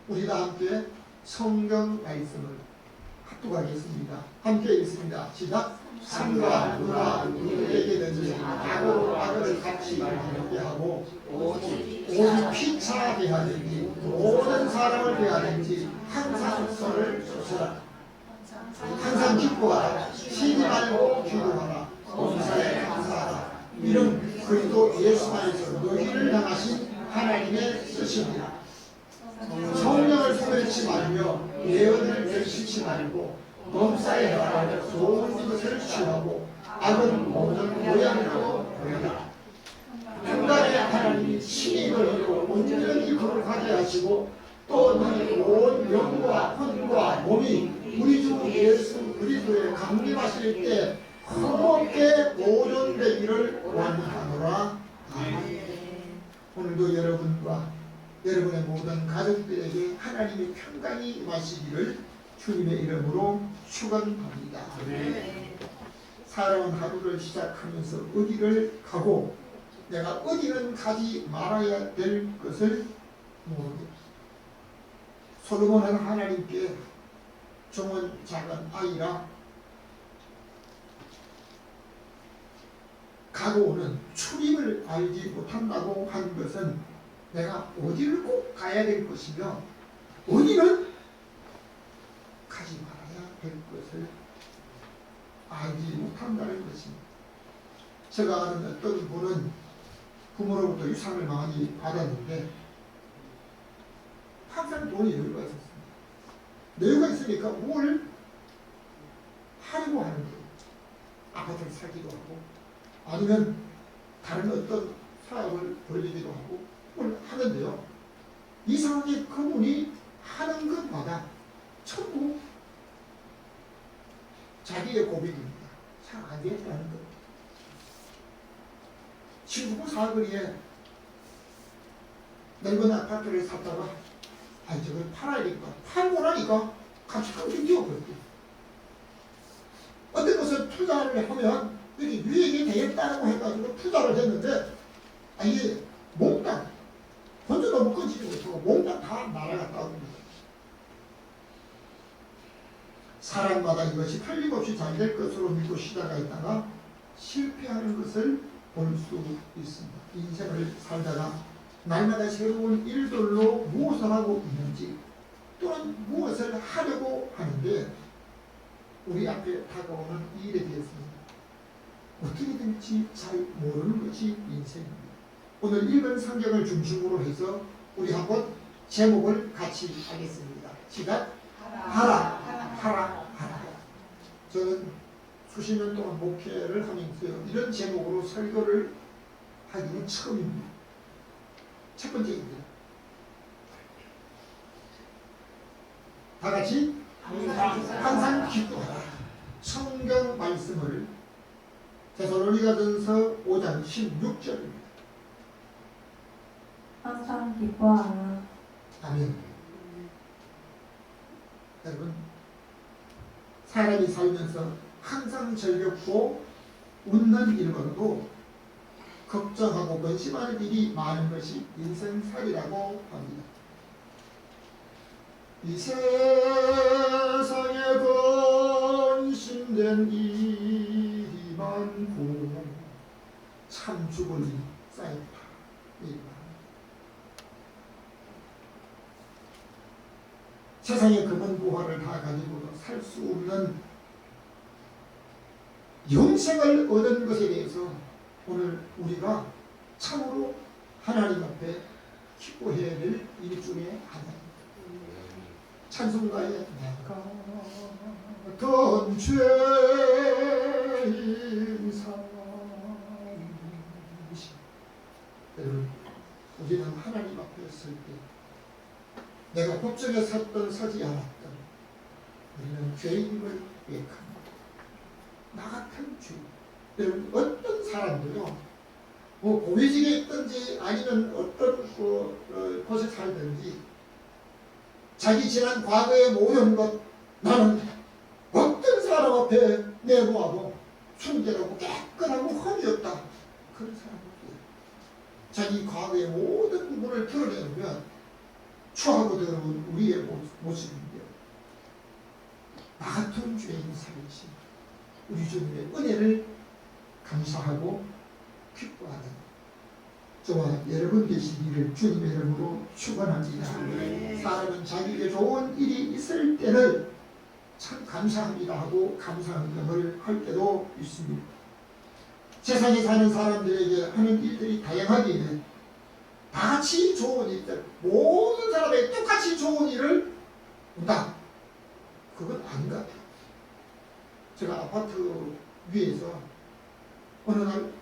우리가 함께 성경 말씀을 합독하겠습니다. 함께 읽습니다. 시작. 상과 누가 누구에게든지 악으로 악을 갚지 말게 하고 오직 피차 대하든지 모든 사람을 대하든지 항상 서를 조서라. 항상 기뻐하라. 쉬지 말고 기도하라. 범사에 감사하라. 이는 그리스도 예수 안에서 너희를 향하신 하나님의 뜻입니다. 성령을 소멸치 말며 예언을 결실치 말고 범사에 행하여 좋은 것을 취하고 악은 모든 모양으로 보여라. 평강의 하나님이 친히 너희로 온전히 거룩하게 하시고 또 너희 온 영과 혼과 몸이 우리 주 예수 그리스도에 강림하실 때 흠없게 보존되기를 원하노라. 아멘. 오늘도 여러분과 여러분의 모든 가족들에게 하나님의 평강이 임하시기를 주님의 이름으로 축원합니다. 사람은 하루를 시작하면서 어디를 가고 내가 어디는 가지 말아야 될 것을 모릅니다. 솔로몬은 하나님께 종은 작은 아이라 가고 오는 출입을 알지 못한다고 한 것은 내가 어디를 꼭 가야 될 것이며 어디는 가지 말아야 될 것을 알지 못한다는 것입니다. 제가 아는 어떤 분은 부모로부터 유산을 많이 받았는데 항상 돈이 여유가 있었습니다. 여유가 있으니까 뭘 하려고 하는 거예요. 아파트를 사기도 하고 아니면 다른 어떤 사업을 벌리기도 하고 뭘 하는데요. 이상하게 그분이 하는 것마다 전부 자기의 고백입니다. 잘 안 되겠다는 것. 친구 사거리에 넓은 아파트를 샀다가 아니 저걸 팔아야 되니까 팔고 나니까 값이 깜짝 뛰어버렸대요. 어떤 것을 투자를 하면 여기 유익이 되겠다고 해가지고 투자를 했는데 이게 몽땅 건져도 못 건지지 못하고 몽땅 다 날아갔다고 합니다. 사람마다 이것이 틀림없이 잘 될 것으로 믿고 시작했다가 실패하는 것을 볼 수 있습니다. 인생을 살다가 날마다 새로운 일들로 무엇을 하고 있는지 또는 무엇을 하려고 하는데 우리 앞에 다가오는 일에 대해서는 어떻게 될지 잘 모르는 것이 인생입니다. 오늘 읽은 성경을 중심으로 해서 우리 한번 제목을 같이 하겠습니다. 시작. 하라. 저는 수십 년 동안 목회를 하면서 이런 제목으로 설교를 하기는 처음입니다. 첫 번째입니다. 다 같이 항상 기도하라. 성경 말씀을 데살로니가전서 5장 16절입니다. 항상 기뻐하라. 아멘. 여러분, 사람이 살면서 항상 즐겁고 웃는 일보다도 걱정하고 근심하는 일이 많은 것이 인생살이라고 합니다. 이 세상에 근심된 일이 많고 참 죽을 일이 쌓였다. 세상의 금은 보화를 다 가지고도 살 수 없는 영생을 얻은 것에 대해서 오늘 우리가 참으로 하나님 앞에 기뻐해야 될 일 중에 하나입니다. 찬송가에 내가 던 죄인 사람이시. 여러분, 우리는 하나님 앞에 설 때 내가 법정에 섰던 서지 않았던 우리는 죄인임을 고백합니다. 나 같은 죄. 여러분, 어떤 사람도요, 고위직에 있든지 아니면 어떤 곳에 살든지 자기 지난 과거의 모든 것 나는 어떤 사람 앞에 내놓아도 순결하고 깨끗하고 흠이 없다. 그런 사람은 자기 과거의 모든 부분을 드러내면 추하고 더러운 우리의 모습인데요. 나 같은 죄인 살리신 우리 주님의 은혜를 감사하고 기뻐하는 저와 여러분 되시기를 주님의 이름으로 축원합니다. 사람은 자기에게 좋은 일이 있을 때는 참 감사합니다 하고 감사함을 할 때도 있습니다. 세상에 사는 사람들에게 하는 일들이 다양하기에 다 같이 좋은 일들, 모든 사람에게 똑같이 좋은 일을 한다. 그건 아닌 것 같아요. 제가 아파트 위에서 어느 날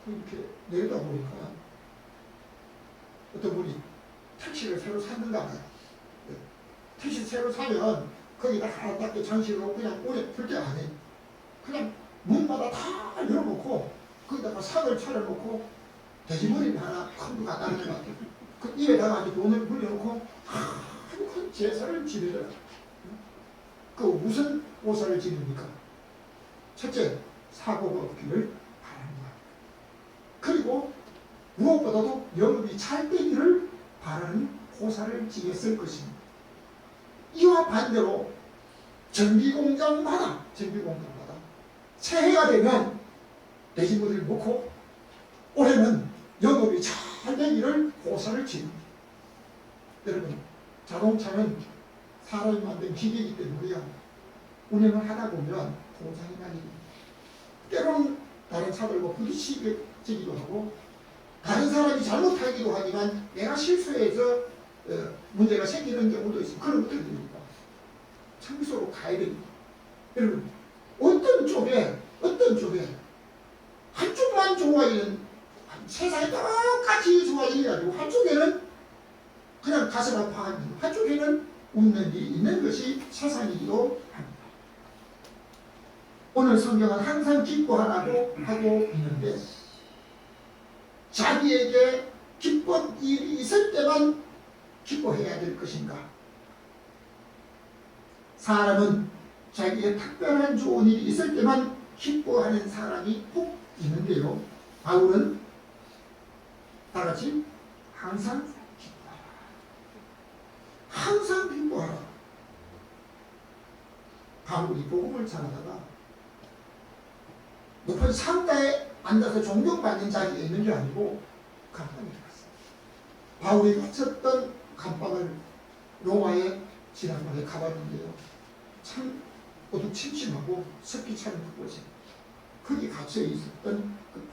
이렇게 내려다 보니까 어떤 분이 택시를 새로 샀는가 봐요. 택시 새로 사면 거기다 하나밖에 장식으로 그냥 오래 풀게 안 해요. 그냥 문마다 다 열어놓고 거기다가 상을 차려놓고 돼지머리를 하나 큰 거 갖다 놓는 것 같아요. 그 입에다가 아주 돈을 물려놓고 아주 큰 제사를 지내더라. 그 무슨 오사를 지냅니까? 첫째, 사고가 없기를 바랍니다. 그리고 무엇보다도 영업이 잘 되기를 바라는 호사를 지냈을 것입니다. 이와 반대로 전기공장마다 새해가 되면 돼지머리를 놓고 올해는 영업이 잘 되기를 호사를 지냅니다. 여러분, 자동차는 사람이 만든 기계이기 때문에요. 운행을 하다 보면 고장이 나기 때로는 다른 차들과 부딪히기도 하고 다른 사람이 잘못하기도 하지만 내가 실수해서 문제가 생기는 경우도 있습니다. 그런 것들이 됩니다. 청소로 가야 됩니다. 여러분, 어떤 쪽에 한쪽만 좋아지는 세상이 똑같이 좋아지가지고 한쪽에는 그냥 가슴 아파하는 한쪽에는 웃는 일이 있는 것이 세상이기도 합니다. 오늘 성경은 항상 기뻐하라고 하고 있는데 자기에게 기쁜 일이 있을 때만 기뻐해야 될 것인가? 사람은 자기의 특별한 좋은 일이 있을 때만 기뻐하는 사람이 꼭 있는데요. 바울은 다같이 항상 기뻐하라. 항상 기뻐하라. 바울이 복음을 전하다가 높은 상가에 앉아서 존경받는 자리에 있는 게 아니고 감방에 갔어요. 바울이 갇혔던 감방을 로마에 지난번에 가봤는데요. 참 어두침침하고 습기 차는 그곳에 거기 갇혀 있었던 그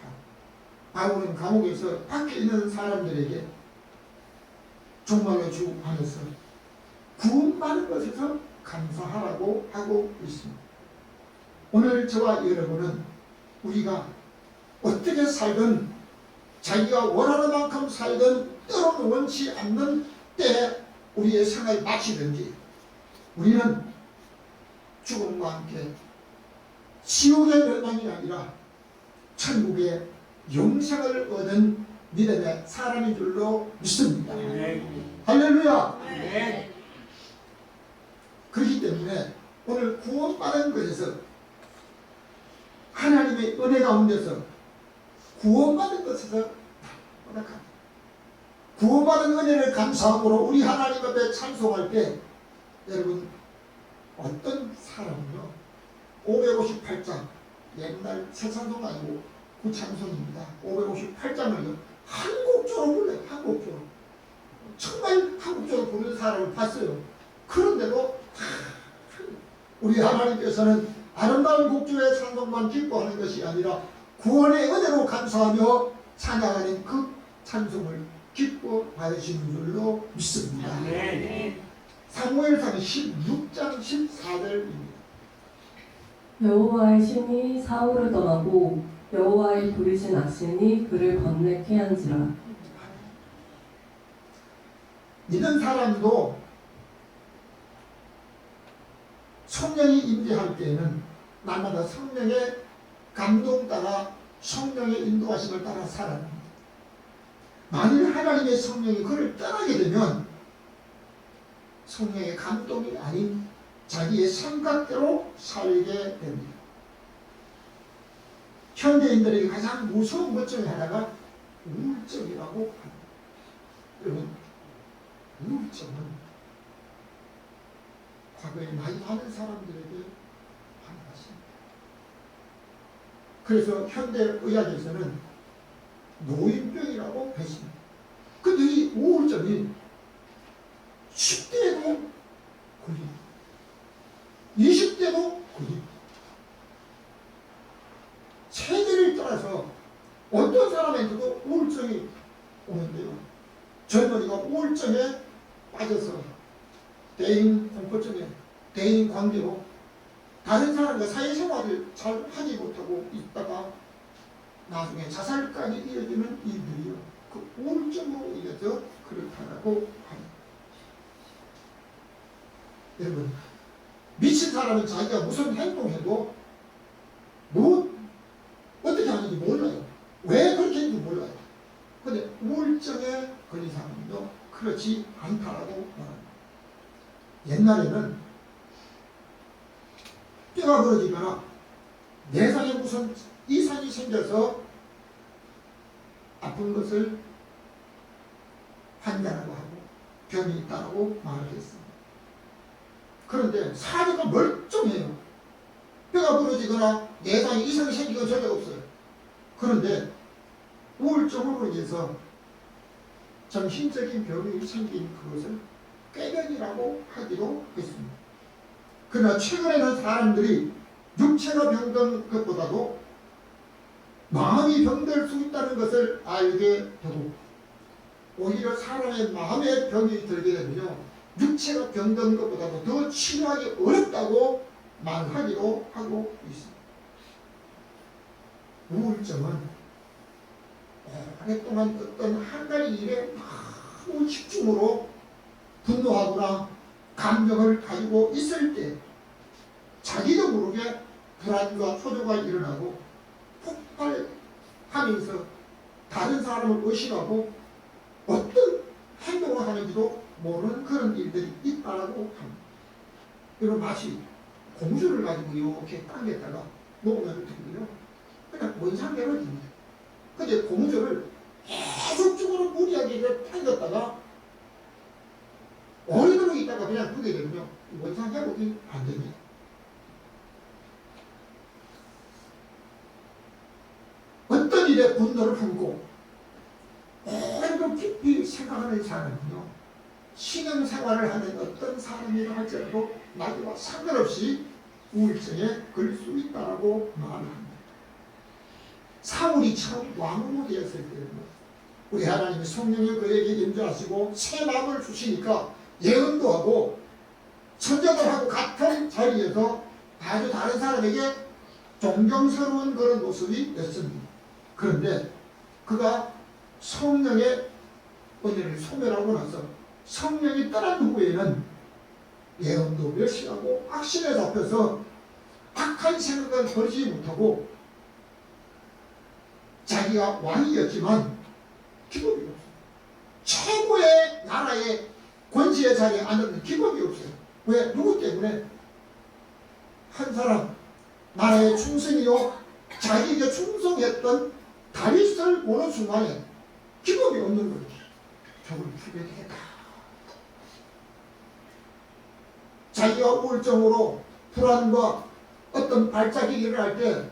바울은 감옥에서 밖에 있는 사람들에게 정말로 주 안에서 구원받은 것에서 감사하라고 하고 있습니다. 오늘 저와 여러분은 우리가 어떻게 살든 자기가 원하는 만큼 살든 때로는 원치 않는 때에 우리의 생을 마치든지 우리는 죽음과 함께 지옥의 멸망이 아니라 천국의 영생을 얻은 믿음의 사람인 줄로 믿습니다. 할렐루야. 그렇기 때문에 오늘 구원받은 것에서 하나님의 은혜 가운데서 구원받은 것에서 구원받은 은혜를 감사함으로 우리 하나님 앞에 찬송할 때 여러분 어떤 사람은요 558장 옛날 새 찬송 아니고 구찬송입니다. 558장을요 한국조로 불러요. 한국조로 정말 한국조로 부르는 사람을 봤어요. 그런데도 우리 하나님께서는 아름다운 곡조의 찬송만 기뻐하는 것이 아니라 구원의 은혜로 감사하며 찬양하는 그 찬송을 기뻐 받으시는 줄로 믿습니다. 사무엘상 16장 14절입니다. 여호와의 신이 사울을 떠나고 여호와의 부르신 악신이 그를 번뇌케 한지라. 믿은 사람도 성령이 임재할 때에는 날마다 성령의 감동 따라 성령의 인도하심을 따라 살아갑니다. 만일 하나님의 성령이 그를 떠나게 되면 성령의 감동이 아닌 자기의 생각대로 살게 됩니다. 현대인들에게 가장 무서운 것 중에 하나가 우울증이라고 합니다. 여러분, 우울증. 우울증은 과거에 나이 많은 사람들에게 환각입니다. 그래서 현대 의학에서는 노인병이라고 했습니다. 근데 이 우울증이 10대에도 걸립니다. 20대도 걸립니다. 세대를 따라서 어떤 사람에게도 우울증이 오는데요. 젊은이가 우울증에 빠져서 대인 공포증에, 대인 관계로 다른 사람과 사회생활을 잘 하지 못하고 있다가 나중에 자살까지 이어지는 일들이요. 그 우울증으로 인해서 그렇다라고 합니다. 여러분, 미친 사람은 자기가 무슨 행동해도 어떻게 하는지 몰라요. 왜 그렇게 했는지 몰라요. 근데 우울증에 걸린 사람은요, 그렇지 않다라고 말합니다. 옛날에는 뼈가 부러지거나 내장에 무슨 이상이 생겨서 아픈 것을 환자라고 하고 병이 있다고 말을 했습니다. 그런데 사례가 멀쩡해요. 뼈가 부러지거나 내장에 이상이 생기건 전혀 없어요. 그런데 우울증으로 인해서 정신적인 병이 생긴 그것을 꾀병이라고 하기도 했습니다. 그러나 최근에는 사람들이 육체가 병든 것보다도 마음이 병들 수 있다는 것을 알게 되고, 오히려 사람의 마음에 병이 들게 되면요, 육체가 병든 것보다도 더 치료하기 어렵다고 말하기도 하고 있습니다. 우울증은 오랫동안 어떤 한 가지 일에 너무 집중으로 분노하거나 감정을 가지고 있을 때 자기도 모르게 불안과 초조가 일어나고 폭발하면서 다른 사람을 의심하고 어떤 행동을 하는지도 모르는 그런 일들이 있다고 합니다. 여러분, 마치 고무줄을 가지고 이렇게 당겼다가 놓으면 되거든요. 그냥 원상대로 됩니다. 근데 고무줄을 계속적으로 무리하게 당겼다가 오래도록 있다가 그냥 두게 되면요, 원상 회복이 안 됩니다. 어떤 일에 분노를 품고 오래도록 깊이 생각하는 사람은요, 신앙생활을 하는 어떤 사람이라 할지라도 나이와 상관없이 우울증에 걸릴 수 있다고 말합니다. 사울이 처음 왕으로 되었을 때는 우리 하나님이 성령을 그에게 임재하시고 새 마음을 주시니까 예언도 하고 천적을 하고 같은 자리에서 아주 다른 사람에게 존경스러운 그런 모습이 였습니다. 그런데 그가 성령의 은혜를 소멸하고 나서 성령이 떠난 후에는 예언도 멸시하고 악신에 잡혀서 악한 생각을 버리지 못하고 자기가 왕이었지만 기복이 없어요. 최고의 나라의 권세의 자리에 앉는 기복이 없어요. 왜? 누구 때문에? 한 사람, 나라의 충성이요, 자기에게 충성했던 다윗을 보는 순간에 기복이 없는 거예요. 저걸 죽여야 되겠다. 자기가 우울증으로 불안과 어떤 발작이 일어날 때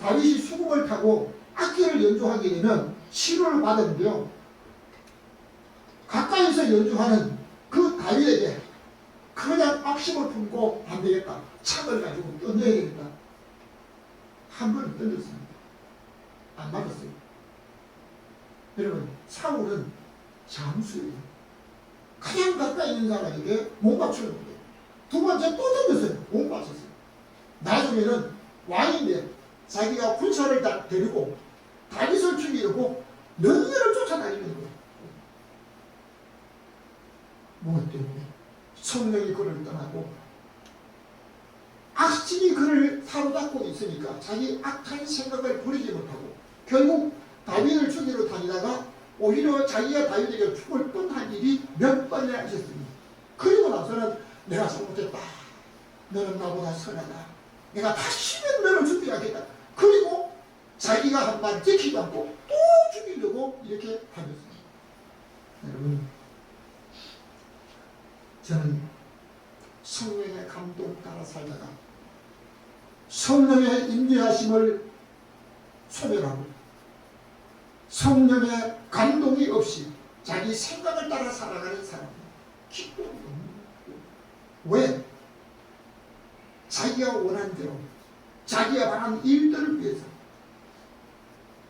다윗이 수금을 타고 악기를 연주하게 되면 치료를 받았는데요, 가까이서 연주하는 그 다윗에게 그냥 악심을 품고 안 되겠다, 창을 가지고 던져야 되겠다. 한 번 던졌습니다. 안 맞았어요. 여러분, 사울은 장수예요. 가장 가까이 있는 사람에게 못 맞추는 거예요. 두 번째 또 던졌어요. 못 맞췄어요. 나중에는 왕인데 자기가 군사를 다 데리고 다윗을 죽이려고 너희를 쫓아다니는 거예요. 무엇 때문에? 성령이 그를 떠나고 악신이 그를 사로잡고 있으니까 자기 악한 생각을 버리지 못하고 결국 다윗을 죽이러 다니다가 오히려 자기가 다윗에게 죽을 뻔한 일이 몇 번이나 있었습니다. 그리고 나서는 내가 잘못했다, 너는 나보다 선하다, 내가 다시는 너를 죽이지 않겠다. 그리고 자기가 한 말 지키지 않고 또 죽이려고 이렇게 하였습니다. 여러분, 저는 성령의 감동 따라 살다가 성령의 인도하심을 소멸하고 성령의 감동이 없이 자기 생각을 따라 살아가는 사람은 기쁨이 없는 거예요. 왜? 자기가 원하는 대로 자기가 바라는 일들을 위해서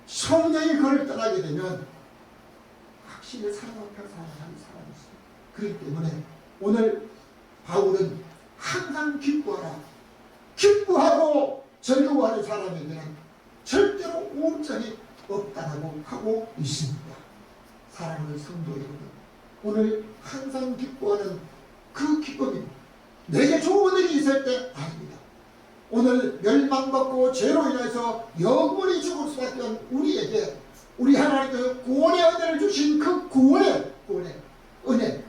성령이 그를 떠나게 되면 확실히 사랑 앞에 살아가는 사람이 있어요. 그렇기 때문에 오늘 바울은 항상 기뻐하라, 기뻐하고 즐거워하는 사람에게는 절대로 오점이 없다라고 하고 있습니다. 사랑하는 성도 여러분, 오늘 항상 기뻐하는 그 기쁨이 내게 좋은 일이 있을 때 아닙니다. 오늘 멸망받고 죄로 인해서 영원히 죽을 수밖에 없는 우리에게 우리 하나님께서 구원의 은혜를 주신 그 구원의 은혜,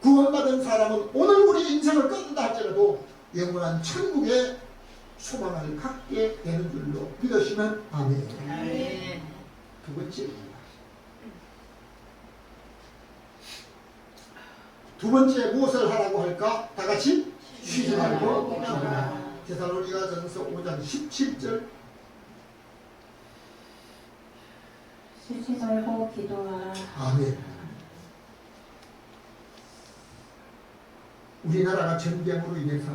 구원받은 사람은 오늘 우리 인생을 끝낸다 할지라도 영원한 천국의 소망을 갖게 되는 줄로 믿으시면 아멘. 두 번째입니다. 두 번째 무엇을 하라고 할까? 다 같이 쉬지 말고 기도하라. 데살로니가전서 5장 17절. 쉬지 말고 기도하라. 아멘. 우리나라가 전쟁으로 인해서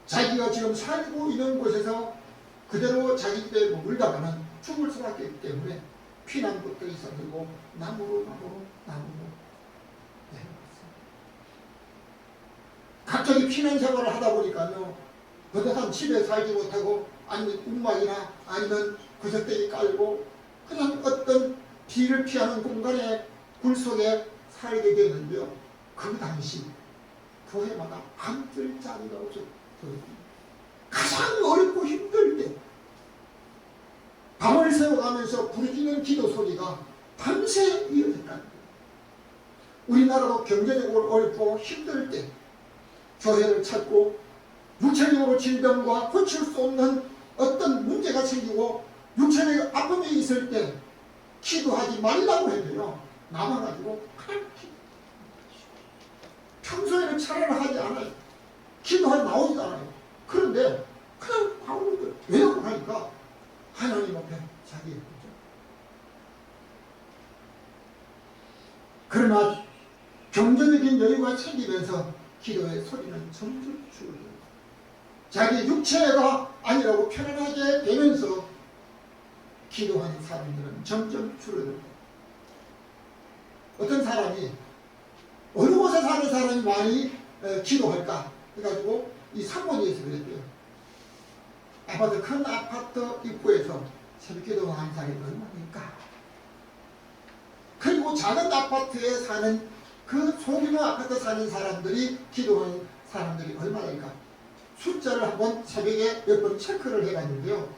자기가 지금 살고 있는 곳에서 그대로 자기 집에 머물다가는 죽을 수밖에 없기 때문에 피난부터 있어지고 나무로 갑자기 피난 생활을 하다 보니까요, 거대한 집에 살지 못하고 아니면 움막이나 아니면 구석대기 깔고 그냥 어떤 비를 피하는 공간에 굴 속에 살게 되는데요. 그 당시 교회마다 앉을 자리가 없었어요. 가장 어렵고 힘들 때 밤을 새워가면서 부르짖는 기도 소리가 밤새 이어졌다는 거예요. 우리나라도 경제적으로 어렵고 힘들 때 교회를 찾고 육체적으로 질병과 고칠 수 없는 어떤 문제가 생기고 육체적 아픔이 있을 때 기도하지 말라고 해도요, 남아가지고 그냥 평소에는 차례를 하지 않아요. 기도하지 나오지도 않아요. 그런데 그냥 바울을 왜냐고 하니까 하나님 앞에 자기 거죠. 그러나 경제적인 여유가 생기면서 기도의 소리는 점점 줄어들고 자기 육체가 아니라고 편안하게 되면서 기도하는 사람들은 점점 줄어들고 어떤 사람이 어느 곳에 사는 사람이 많이 기도할까 해가지고 이 산모니에서 그랬대요. 아파트, 큰 아파트 입구에서 새벽 기도하는 사람이 얼마입니까? 그리고 작은 아파트에 사는 그 소규모 아파트 사는 사람들이 기도하는 사람들이 얼마일까? 숫자를 한번 새벽에 몇 번 체크를 해봤는데요.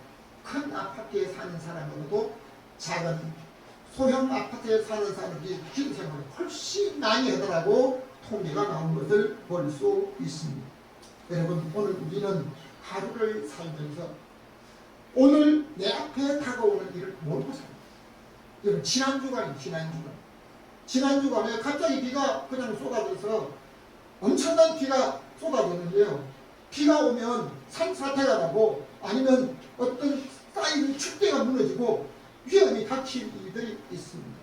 큰 아파트에 사는 사람보다도 작은 소형 아파트에 사는 사람들이 기도 생활을 훨씬 많이 하더라고 통계가 나온 것을 볼 수 있습니다. 여러분, 오늘 우리는 하루를 살면서 오늘 내 앞에 다가오는 일을 모르고 삽니다. 여러분, 지난 주간에 갑자기 비가 그냥 쏟아져서 엄청난 비가 쏟아졌는데요. 비가 오면 산사태가 나고 아니면 어떤 쌓인 축대가 무너지고 위험이 닥칠 일들이 있습니다.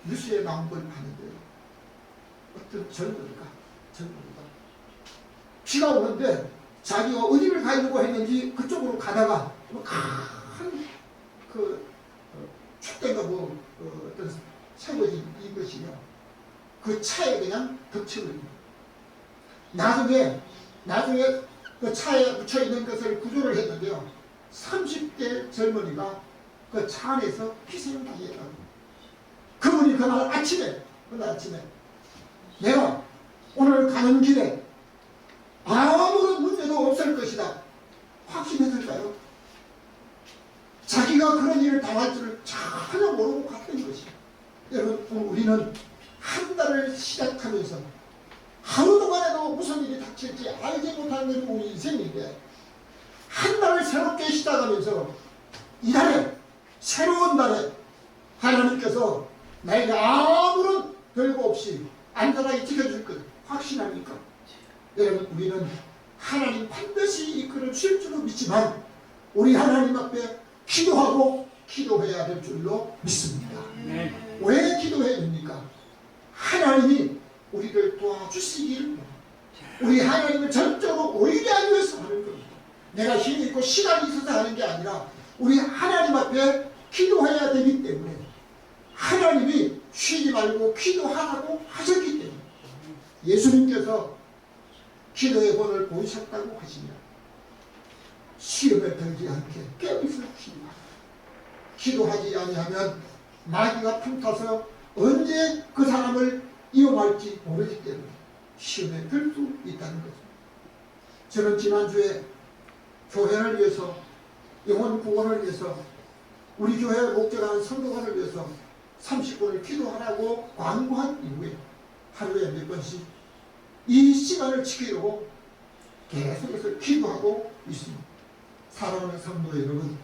뉴스에 나온 걸 봤는데요. 어떤 젊은이가 비가 오는데 자기가 어디를 가려고 했는지 그쪽으로 가다가 큰 축대가 어떤 세워진 이것이요. 그 차에 그냥 덮쳐버립니다. 나중에 그 차에 묻혀있는 것을 구조를 했는데요. 30대 젊은이가 그 차 안에서 희생당했다고. 그분이 그날 아침에 내가 오늘 가는 길에 아무런 문제도 없을 것이다 확신했을까요? 자기가 그런 일을 당할 줄을 전혀 모르고 갔던 것이에요. 여러분, 우리는 한 달을 시작하면서 하루 동안에도 무슨 일이 닥칠지 알지 못하는 것이 우리 인생인데 한 달을 새롭게 시작하면서 이 달에 새로운 달에 하나님께서 나에게 아무런 별거 없이 안전하게 지켜줄 것 확신합니까? 여러분, 우리는 하나님 반드시 이끌어 주실 줄로 믿지만 우리 하나님 앞에 기도하고 기도해야 될 줄로 믿습니다. 왜 기도해야 됩니까? 하나님이 우리를 도와주시기를, 우리 하나님을 전적으로 의뢰하기 위해서 하는 겁니다. 내가 힘이 있고 시간이 있어서 하는 게 아니라 우리 하나님 앞에 기도해야 되기 때문에 하나님이 쉬지 말고 기도하라고 하셨기 때문에 예수님께서 기도의 본을 보이셨다고 하시며 시험에 들지 않게 깨어있어 기도하라. 기도하지 아니하면 마귀가 틈타서 언제 그 사람을 이용할지 모르기 때문에 시험에 들 수 있다는 거죠. 저는 지난주에 교회를 위해서, 영혼 구원을 위해서, 우리 교회 목적하는 성도관을 위해서 30분을 기도하라고 광고한 이후에 하루에 몇 번씩 이 시간을 지키려고 계속해서 기도하고 있습니다. 사랑하는 성도 여러분,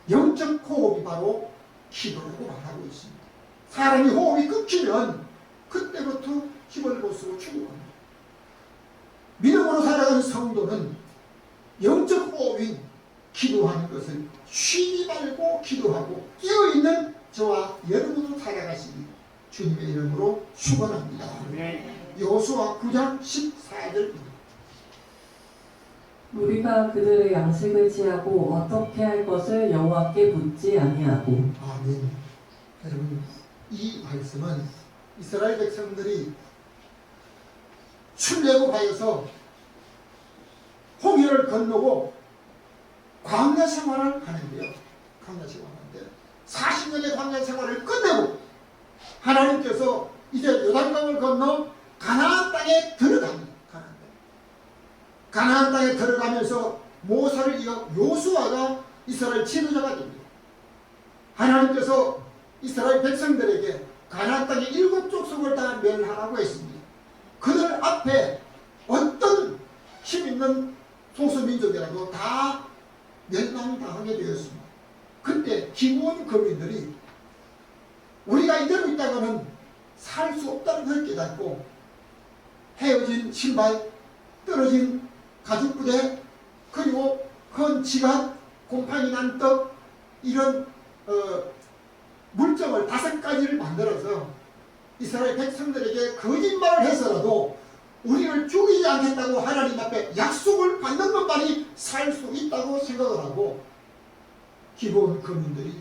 영적 호흡이 바로 기도라고 말하고 있습니다. 사람이 호흡이 끊기면 그때부터 힘을 못 쓰고 죽어갑니다. 믿음으로 살아가는 성도는 영적 호흡인 기도하는 것을 쉬지 말고 기도하고 깨어있는 저와 여러분으로 살아가시기 주님의 이름으로 축원합니다. 여호수아 9장 14절입니다. 우리가 그들의 양식을 취하고 어떻게 할 것을 여호와께 묻지 아니하고. 아멘. 여러분, 이 말씀은 이스라엘 백성들이 출애굽하여서 홍해를 건너고 광야 생활을 하는데요. 광야 생활하는데 40년의 광야 생활을 끝내고 하나님께서 이제 요단강을 건너 가나안 땅에 들어갑니다. 가나안 땅에 들어가면서 모세를 이어 요수아가 이스라엘 지도자가 됩니다. 하나님께서 이스라엘 백성들에게 가나안 땅의 7족속을 다 멸하라고 했습니다. 그들 앞에 어떤 힘있는 소수민족이라도 다 멸망당하게 되었습니다. 그때 기브온 거민들이 우리가 이대로 있다가는 살 수 없다는 걸 깨닫고 헤어진 신발, 떨어진 가죽부대, 그리고 헌 지갑, 곰팡이 난 떡, 이런 물정을 5가지를 만들어서 이스라엘 백성들에게 거짓말을 해서라도 우리를 죽이지 않겠다고 하나님 앞에 약속을 받는 것만이 살 수 있다고 생각을 하고 기브온 거민들이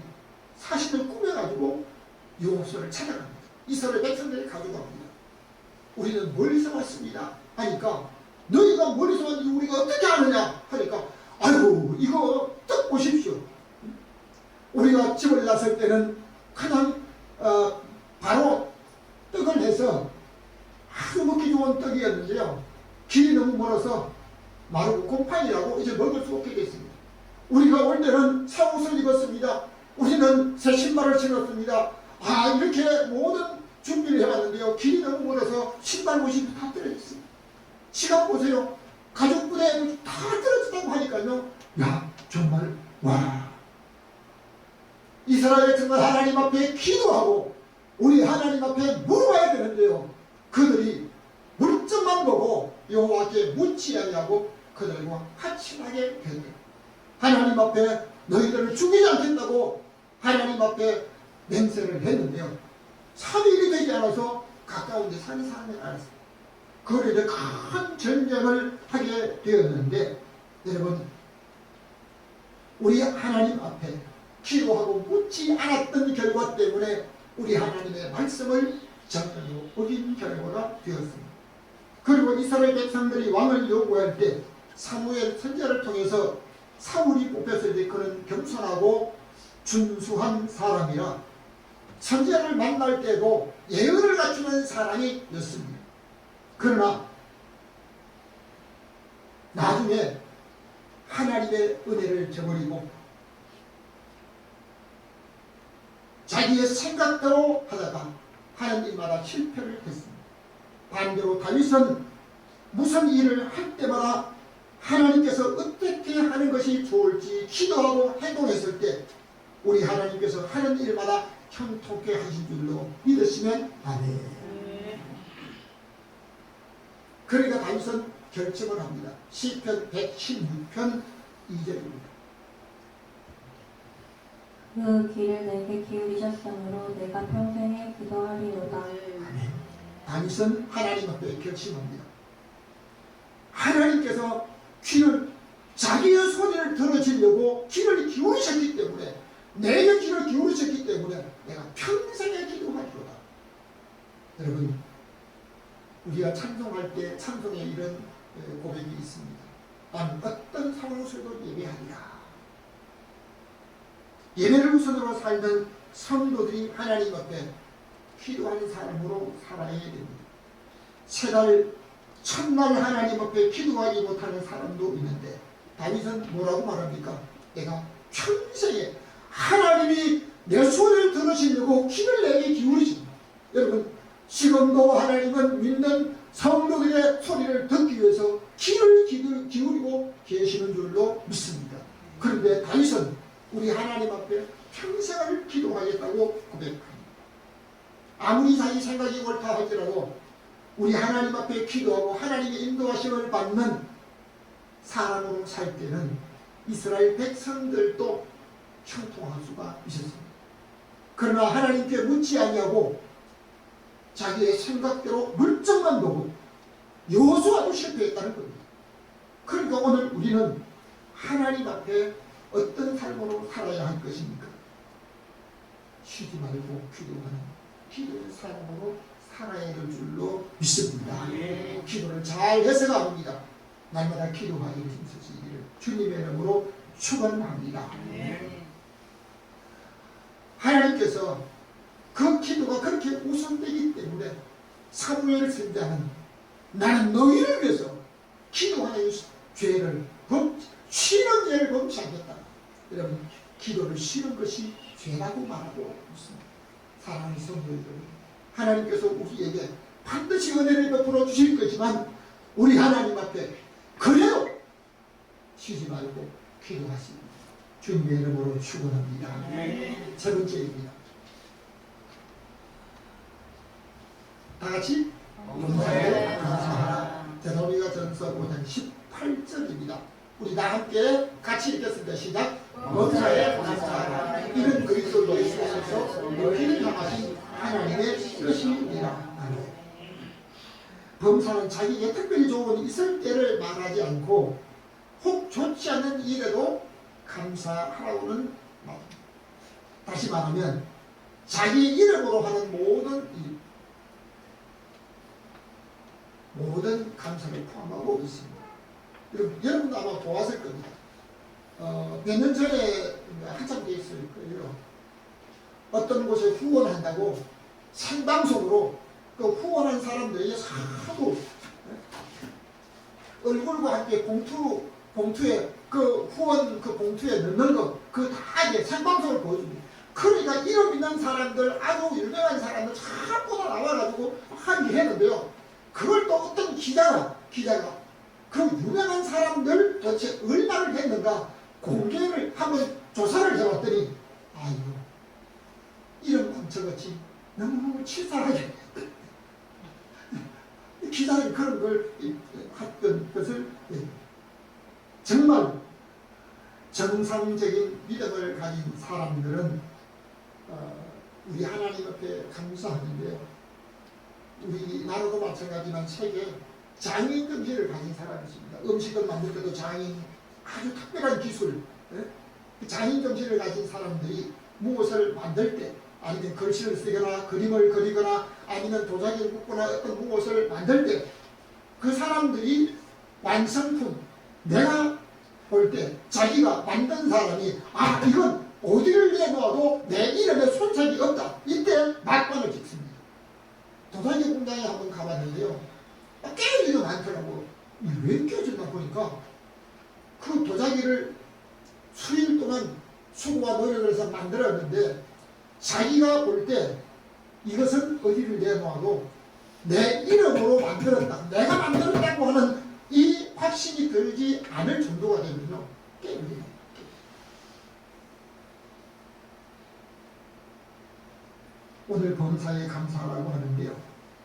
사신을 꾸며가지고 여호수아를 찾아갑니다. 이스라엘 백성들이 가져갑니다. 우리는 멀리서 왔습니다 하니까 너희가 멀리서 왔는데 우리가 어떻게 아느냐 하니까 아이고 이거 떡 보십시오. 우리가 집을 났을 때는 그냥 바로 떡을 해서 아주 먹기 좋은 떡이었는데요. 길이 너무 멀어서 마르고 곰팡이라고 이제 먹을 수 없게 됐습니다. 우리가 올 때는 새 옷을 입었습니다. 우리는 새 신발을 신었습니다. 이렇게 모든 준비를 해봤는데요. 길이 너무 멀어서 신발 옷이 다 떨어졌습니다. 지갑 보세요. 가죽 부대에도 다 떨어졌다고 하니까요. 야, 정말 와. 이스라엘 백성은 하나님 앞에 기도하고 우리 하나님 앞에 물어봐야 되는데요. 그들이 물정만 보고 여호와께 묻지 아니하고 그들과 하친하게 된다. 하나님 앞에 너희들을 죽이지 않겠다고 하나님 앞에 맹세를 했는데요. 3일이 되지 않아서 가까운 데 사는 사람이 알았습니다. 그걸 이제 큰 전쟁을 하게 되었는데 여러분, 우리 하나님 앞에 기도하고 묻지 않았던 결과 때문에 우리 하나님의 말씀을 정면으로 어긴 결과가 되었습니다. 그리고 이스라엘 백성들이 왕을 요구할 때 사무엘 선지자를 통해서 사울이 뽑혔을 때 그는 겸손하고 준수한 사람이라 선지자를 만날 때도 예의를 갖추는 사람이었습니다. 그러나 나중에 하나님의 은혜를 저버리고 자기의 생각대로 하다가 하는 일마다 실패를 했습니다. 반대로 다윗은 무슨 일을 할 때마다 하나님께서 어떻게 하는 것이 좋을지 기도하고 행동했을 때 우리 하나님께서 하는 일마다 형통케 하신 줄로 믿으시면 아멘. 그러니까 다윗은 결정을 합니다. 시편 116편 2절입니다. 그 귀를 내게 기울이셨으므로 내가 평생에 기도하리로다. 아멘. 다윗은 하나님 앞에 결심합니다. 하나님께서 귀를 자기의 소리를 들어주려고 귀를 기울이셨기 때문에 내게 귀를 기울이셨기 때문에 내가 평생에 기도하리로다. 여러분 우리가 찬송할 때 찬송에 이런 고백이 있습니다. 나는 어떤 상황 속에도 예배하리라. 예배를 우선으로 살던 성도들이 하나님 앞에 기도하는 사람으로 살아야 됩니다. 새날 첫날 하나님 앞에 기도하지 못하는 사람도 있는데 다윗은 뭐라고 말합니까? 내가 평생에 하나님이 내 소리를 들으시려고 귀를 내게 기울이십니다. 여러분 지금도 하나님은 믿는 성도들의 소리를 듣기 위해서 귀를 기울이고 계시는 줄로 믿습니다. 그런데 다윗은 우리 하나님 앞에 평생을 기도하겠다고 고백합니다. 아무리 자기 생각이 옳다 할지라도 우리 하나님 앞에 기도하고 하나님의 인도하심을 받는 사람으로 살 때는 이스라엘 백성들도 형통할 수가 있었습니다. 그러나 하나님께 묻지 아니하고 자기의 생각대로 물정만 보고 여호수아도 실패했다는 겁니다. 그러니까 오늘 우리는 하나님 앞에 어떤 삶으로 살아야 할 것입니까? 쉬지 말고 기도하는 기도의 사람으로 살아야 될 줄로 믿습니다. 기도를 잘 해서가 합니다. 날마다 기도하기를 힘쓰시기를 주님의 이름으로 축원합니다. 하나님께서 그 기도가 그렇게 우선되기 때문에 사무엘 선지자는 나는 너희를 위해서 기도하는 죄를 쉬는 죄를 범치 않겠다. 여러분 기도를 쉬는 것이 죄라고 말하고 있습니다. 사랑하는 성도 여러분, 하나님께서 우리에게 반드시 은혜를 베풀어 주실 거지만 우리 하나님 앞에 그래도 쉬지 말고 기도하십니다. 주님의 이름으로 축원합니다. 세 번째입니다. 다 같이 범사에 감사하라. 데살로니가전서 5장 18절입니다. 우리 다 함께 같이 읽겠습니다. 시작. 범사에 감사하라. 이는 그리스도 예수께서 너희를 향하신 하나님의 뜻입니다. 범사는 자기에게 특별히 좋은 있을 때를 말하지 않고 혹 좋지 않은 일에도 감사하라고는 말합니다. 다시 말하면 자기 이름으로 하는 모든 감사를 포함하고 있습니다. 여러분도 아마 보았을 겁니다. 몇 년 전에 한참 돼 있을 거예요. 어떤 곳에 후원한다고 생방송으로 그 후원한 사람들이 하도 얼굴과 함께 봉투에 그 후원 그 봉투에 넣는 거 그 다 이제 생방송을 보여줍니다. 그러니까 이름 있는 사람들 아주 유명한 사람들 전부 다 나와가지고 하기를 했는데요. 그걸 또 어떤 기자가 그 유명한 사람들 도대체 얼마를 했는가 공개를 한번 조사를 해봤더니 아이고 이름 훔쳐같이 너무 치사하게 기자는 그런 걸 했던 것을 정말 정상적인 믿음을 가진 사람들은 우리 하나님 앞에 감사하는데요. 우리 나라도 마찬가지지만 세계 장인 정신을 가진 사람이 있습니다. 음식을 만들 때도 장인 아주 특별한 기술 장인 정신을 가진 사람들이 무엇을 만들 때 아니면 글씨를 쓰거나 그림을 그리거나 아니면 도자기를 굽거나 어떤 무엇을 만들 때 그 사람들이 완성품 내가 볼 때 자기가 만든 사람이 아 이건 어디를 내놓아도 내 이름에 손색이 없다. 이때 막관을 짓습니다. 도자기 공장에 한번 가봤는데요. 깨지도 많더라고. 왜 깨졌나 보니까 그 도자기를 수일 동안 수고와 노력을 해서 만들었는데 자기가 볼 때 이것은 어디를 내놓아도 내 이름으로 만들었다. 내가 만들었다고 하는 이 확신이 들지 않을 정도가 되면요. 깨집니다. 오늘 범사에 감사하라고 하는데요.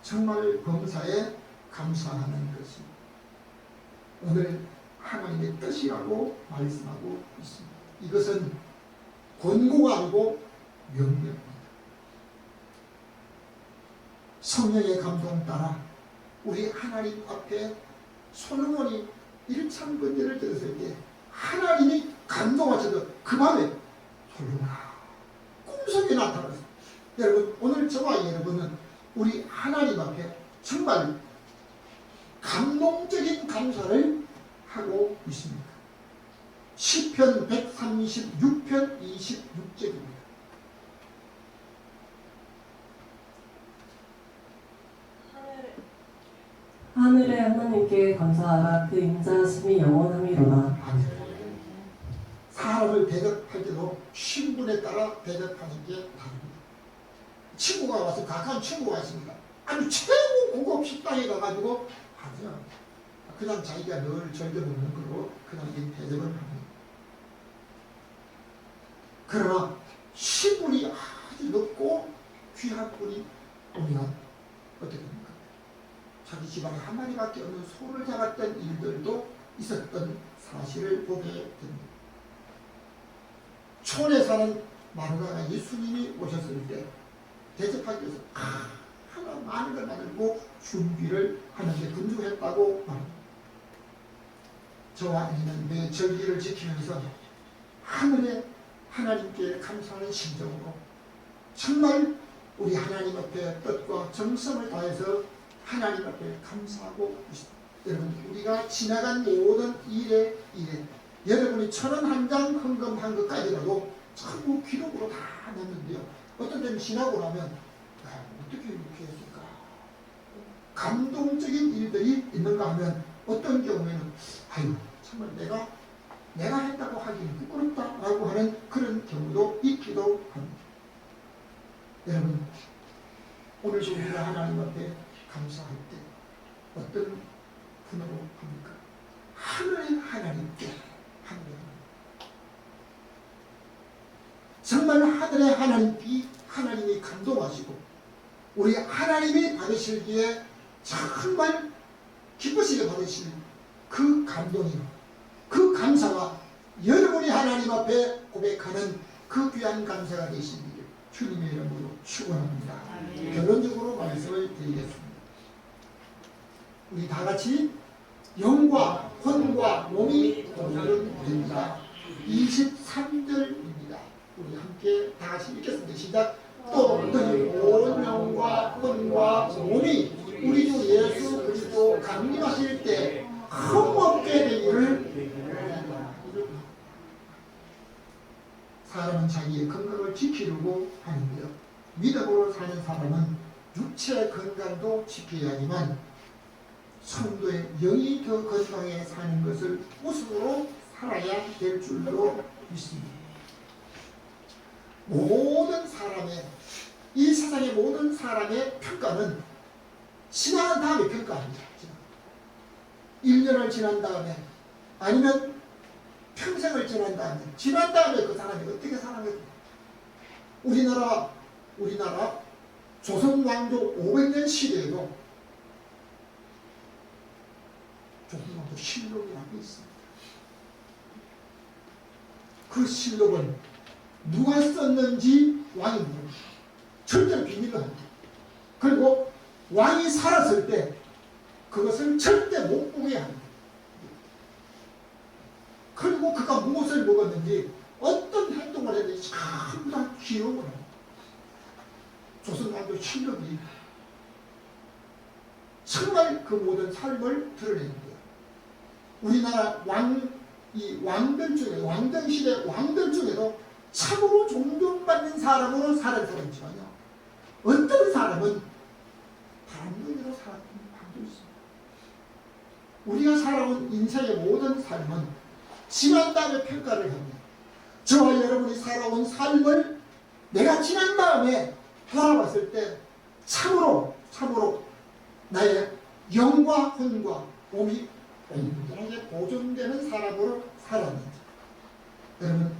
정말 범사에 감사하는 것이 오늘 하나님의 뜻이라고 말씀하고 있습니다. 이것은 권고가 아니고 명령입니다. 성령의 감동 따라 우리 하나님 앞에 솔로몬이 일창번제를 드렸을 때 하나님이 감동하셔서 그 밤에 솔로몬아 꿈속에 나타났어요. 여러분 오늘 저와 여러분은 우리 하나님 앞에 정말 감동적인 감사를 하고 있습니다. 시편 136편 26절입니다. 하늘의 하나님께 감사하라. 그 인자하심이 영원함이로다. 사람을 대접할 때도 신분에 따라 대접하는 게 다릅니다. 친구가 와서 가까운 친구가 있습니다. 아주 최고 고급 식당에 가가지고 그냥 자기가 늘 절대 먹는 걸로 그냥 대접을 합니다. 그러나 신분이 아주 높고 귀한 분이 오면 어떻게 됩니까? 자기 집안에 한 마리밖에 없는 소를 잡았던 일들도 있었던 사실을 보게 됩니다. 촌에 사는 마누라가 예수님이 오셨을 때 대접하기 위해서 하나 많은 걸 만들고 준비를 하는데 분주했다고 말합니다. 저와 아니는 매 절기를 지키면서 하늘에 하나님께 감사하는 심정으로 정말 우리 하나님 앞에 뜻과 정성을 다해서 하나님 앞에 감사하고 있습니다. 여러분 우리가 지나간 모든 일에 여러분이 1,001장 헌금한 것까지라도 전부 기록으로 다 냈는데요. 어떤 때는 지나고 나면 어떻게 이렇게 했을까? 감동적인 일들이 있는가 하면 어떤 경우에는 아유 정말 내가 했다고 하기는 부끄럽다라고 하는 그런 경우도 있기도 합니다. 여러분 오늘도 우리가 하나님 앞에 감사할 때 어떤 분으로 합니까? 하늘의 하나님께 정말 하늘의 하나님이 감동하시고 우리 하나님이 받으시기에 정말 기쁘시게 받으실 그 감동이 그 감사가 여러분이 하나님 앞에 고백하는 그 귀한 감사가 되시기를 주님의 이름으로 축원합니다. 결론적으로 말씀을 드리겠습니다. 우리 다 같이 영과 혼과 몸이 오늘은 됩니다. 23절입니다. 우리 함께 다 같이 읽겠습니다. 시작. 또 너희 온 영과 혼과 몸이 우리 주 예수 그리스도 강림하실 때 흠없게 되기를. 사람은 자기의 건강을 지키려고 하는데요. 믿음으로 사는 사람은 육체 건강도 지켜야 하지만 성도의 영이 더 건강해 사는 것을 우선으로 살아야 될 줄로 믿습니다. 이 세상의 모든 사람의 평가는 지난 다음에 평가합니다. 1년을 지난 다음에 아니면 평생을 지난 다음에 그 사람이 어떻게 살아가겠습니까? 우리나라 조선 왕조 500년 시대에도 조선 왕조 실록이라고 있습니다. 그 실록은 누가 썼는지 왕이 모릅니다. 절대로 비밀로 합니다. 그리고 왕이 살았을 때 그것을 절대 못 보게 합니다. 그리고 그가 무엇을 먹었는지 어떤 행동을 했는지 전부 다 기록을 합니다. 조선 왕조 실록이 정말 그 모든 삶을 드러내는데요. 우리나라 왕들 중에 왕정 시대 왕들 중에도 참으로 존경받는 사람으로 살은 사람이지만요. 어떤 사람은 바람둥이로 살았던 사람도 있습니다. 우리가 살아온 인생의 모든 삶은 지난 다음에 평가를 합니다. 저와 여러분이 살아온 삶을 내가 지난 다음에 돌아봤을 때 참으로 나의 영과 혼과 몸이 온전하게 보존되는 사람으로 살았는지. 여러분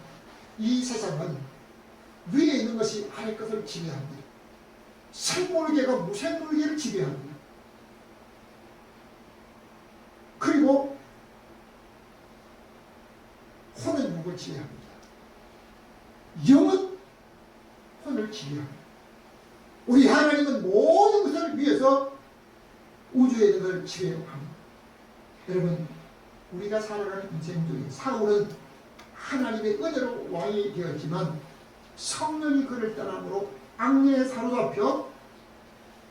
이 세상은 위에 있는 것이 아래 것을 지배합니다. 생물계가 무생물계를 지배합니다. 그리고 혼은 육을 지배합니다. 영은 혼을 지배합니다. 우리 하나님은 모든 것을 위해서 우주에 있는 걸 지배합니다. 여러분, 우리가 살아가는 인생 중에 사울은 하나님의 은혜로 왕이 되었지만 성령이 그를 떠남으로 악령에 사로잡혀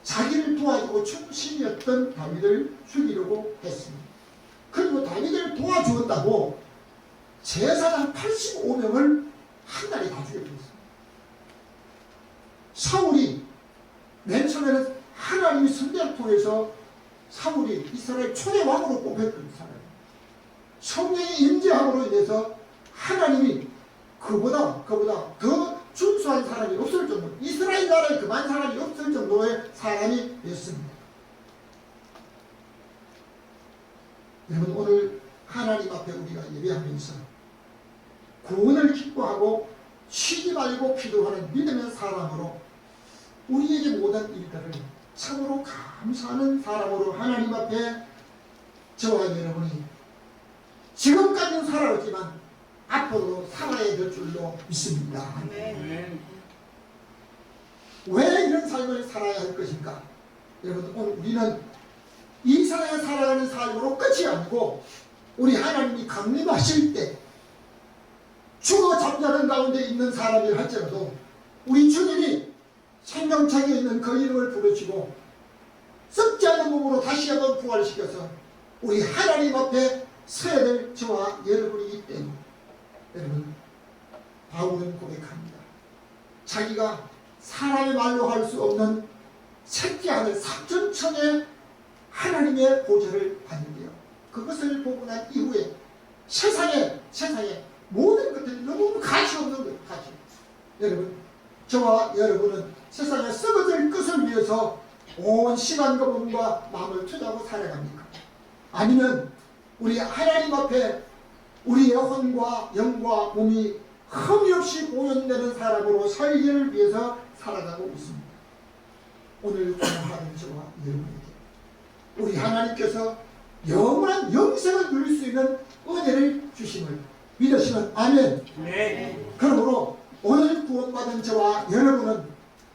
자기를 도와주고 충신이었던 다윗을 죽이려고 했습니다. 그리고 다윗을 도와주었다고 제사장 85명을 한 달에 다 죽여버렸습니다. 사울이 맨 처음에는 하나님의 선대를 통해서 사울이 이스라엘 초대 왕으로 뽑혔던 사람입니다. 성령의 임재함으로 인해서 하나님이 그보다 더 준수한 사람이 없을 정도, 이스라엘 나라에 그만 사람이 없을 정도의 사람이 였습니다. 여러분, 오늘 하나님 앞에 우리가 예배하면서 구원을 기뻐하고 쉬지 말고 기도하는 믿음의 사람으로 우리에게 모든 일들을 참으로 감사하는 사람으로 하나님 앞에 저와 여러분이 지금까지는 살아왔지만 앞으로 살아야 될 줄로 믿습니다. 아멘. 왜 이런 삶을 살아야 할 것인가? 여러분, 오늘 우리는 이 세상에 살아가는 삶으로 끝이 아니고 우리 하나님이 강림하실 때 죽어 잠자는 가운데 있는 사람이 할지라도 우리 주님이 생명창에 있는 그 이름을 부르시고 썩지 않은 몸으로 다시 한번 부활시켜서 우리 하나님 앞에 서야 될 저와 여러분이기 때문에 여러분, 바울은 고백합니다. 자기가 사람의 말로 할 수 없는 새끼 하늘 3천천의 하나님의 보좌를 받는데요. 그것을 보고 난 이후에 세상에 모든 것들이 너무 가치 없는 거예요. 가치. 여러분, 저와 여러분은 세상에 썩어질 것을 위해서 온 시간과 몸과 마음을 투자하고 살아갑니까? 아니면 우리 하나님 앞에 우리의 혼과 영과 몸이 흠이 없이 공연되는 사람으로 살기를 위해서 살아가고 있습니다. 오늘 공부하는 저와 여러분에게 우리 하나님께서 영원한 영생을 누릴 수 있는 은혜를 주심을 믿으시면 아멘. 네. 그러므로 오늘 구원받은 저와 여러분은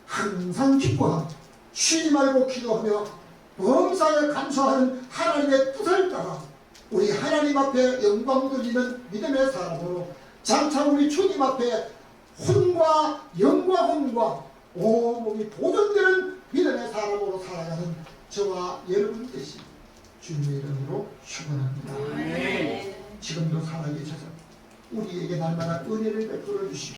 항상 기뻐하고 쉬지 말고 기도하며 범사에 감사하는 하나님의 뜻을 따라 우리 하나님 앞에 영광 돌리는 믿음의 사람으로 장차 우리 주님 앞에 혼과 영과 혼과 온몸이 보존되는 믿음의 사람으로 살아가는 저와 여러분 되시 주님의 이름으로 축원합니다. 네. 지금도 살아계셔서 우리에게 날마다 은혜를 베풀어 주시고